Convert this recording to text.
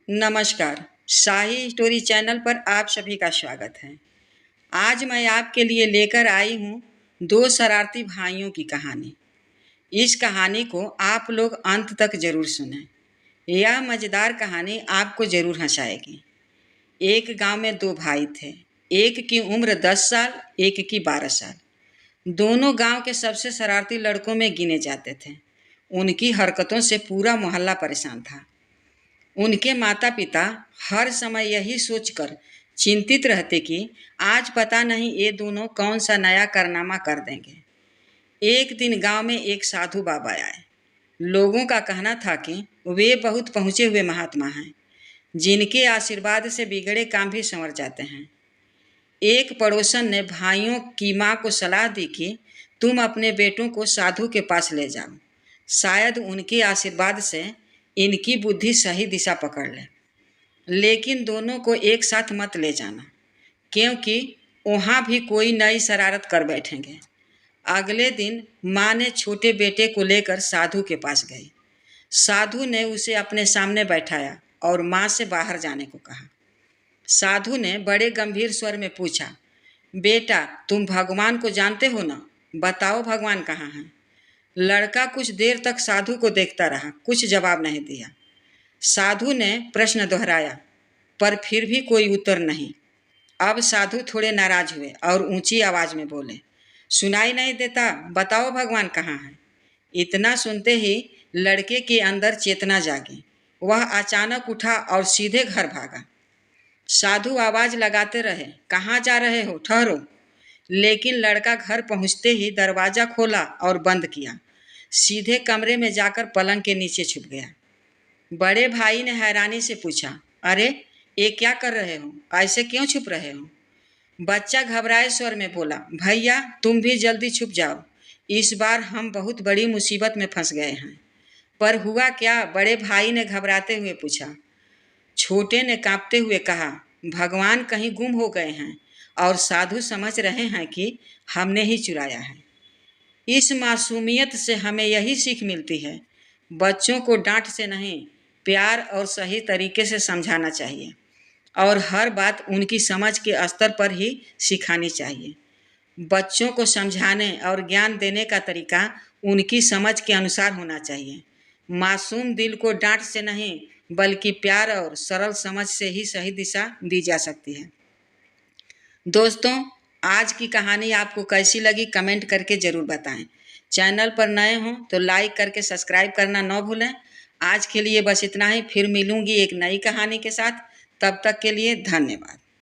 नमस्कार। शाही story channel पर आप सभी का स्वागत है। आज मैं आपके लिए लेकर आई हूँ दो शरारती भाइयों की कहानी। इस कहानी को आप लोग अंत तक जरूर सुनें। यह मज़ेदार कहानी आपको जरूर हंसाएगी। एक गांव में दो भाई थे। एक की उम्र 10 साल, एक की 12 साल। दोनों गांव के सबसे शरारती लड़कों में गिने जाते थे। उनकी हरकतों से पूरा मोहल्ला परेशान था। उनके माता पिता हर समय यही सोचकर चिंतित रहते कि आज पता नहीं ये दोनों कौन सा नया कारनामा कर देंगे। एक दिन गांव में एक साधु बाबा आए। लोगों का कहना था कि वे बहुत पहुँचे हुए महात्मा हैं, जिनके आशीर्वाद से बिगड़े काम भी संवर जाते हैं। एक पड़ोसन ने भाइयों की माँ को सलाह दी कि तुम अपने बेटों को साधु के पास ले जाओ, शायद उनके आशीर्वाद से इनकी बुद्धि सही दिशा पकड़ ले। लेकिन दोनों को एक साथ मत ले जाना, क्योंकि वहाँ भी कोई नई शरारत कर बैठेंगे। अगले दिन माँ ने छोटे बेटे को लेकर साधु के पास गई। साधु ने उसे अपने सामने बैठाया और माँ से बाहर जाने को कहा। साधु ने बड़े गंभीर स्वर में पूछा, बेटा तुम भगवान को जानते हो ना? बताओ भगवान कहाँ हैं? लड़का कुछ देर तक साधु को देखता रहा, कुछ जवाब नहीं दिया। साधु ने प्रश्न दोहराया, पर फिर भी कोई उत्तर नहीं। अब साधु थोड़े नाराज हुए और ऊंची आवाज में बोले, सुनाई नहीं देता? बताओ भगवान कहाँ हैं? इतना सुनते ही लड़के के अंदर चेतना जागी। वह अचानक उठा और सीधे घर भागा। साधु आवाज लगाते रहे, कहाँ जा रहे हो? ठहरो। लेकिन लड़का घर पहुंचते ही दरवाजा खोला और बंद किया। सीधे कमरे में जाकर पलंग के नीचे छुप गया। बड़े भाई ने हैरानी से पूछा, अरे ये क्या कर रहे हो? ऐसे क्यों छुप रहे हो? बच्चा घबराए स्वर में बोला, भैया तुम भी जल्दी छुप जाओ, इस बार हम बहुत बड़ी मुसीबत में फंस गए हैं। पर हुआ क्या? बड़े भाई ने घबराते हुए पूछा। छोटे ने कांपते हुए कहा, भगवान कहीं गुम हो गए हैं और साधु समझ रहे हैं कि हमने ही चुराया है। इस मासूमियत से हमें यही सीख मिलती है, बच्चों को डांट से नहीं, प्यार और सही तरीके से समझाना चाहिए और हर बात उनकी समझ के स्तर पर ही सिखानी चाहिए। बच्चों को समझाने और ज्ञान देने का तरीका उनकी समझ के अनुसार होना चाहिए। मासूम दिल को डांट से नहीं, बल्कि प्यार और सरल समझ से ही सही दिशा दी जा सकती है। दोस्तों, आज की कहानी आपको कैसी लगी कमेंट करके ज़रूर बताएं। चैनल पर नए हों तो लाइक करके सब्सक्राइब करना न भूलें। आज के लिए बस इतना ही, फिर मिलूंगी एक नई कहानी के साथ। तब तक के लिए धन्यवाद।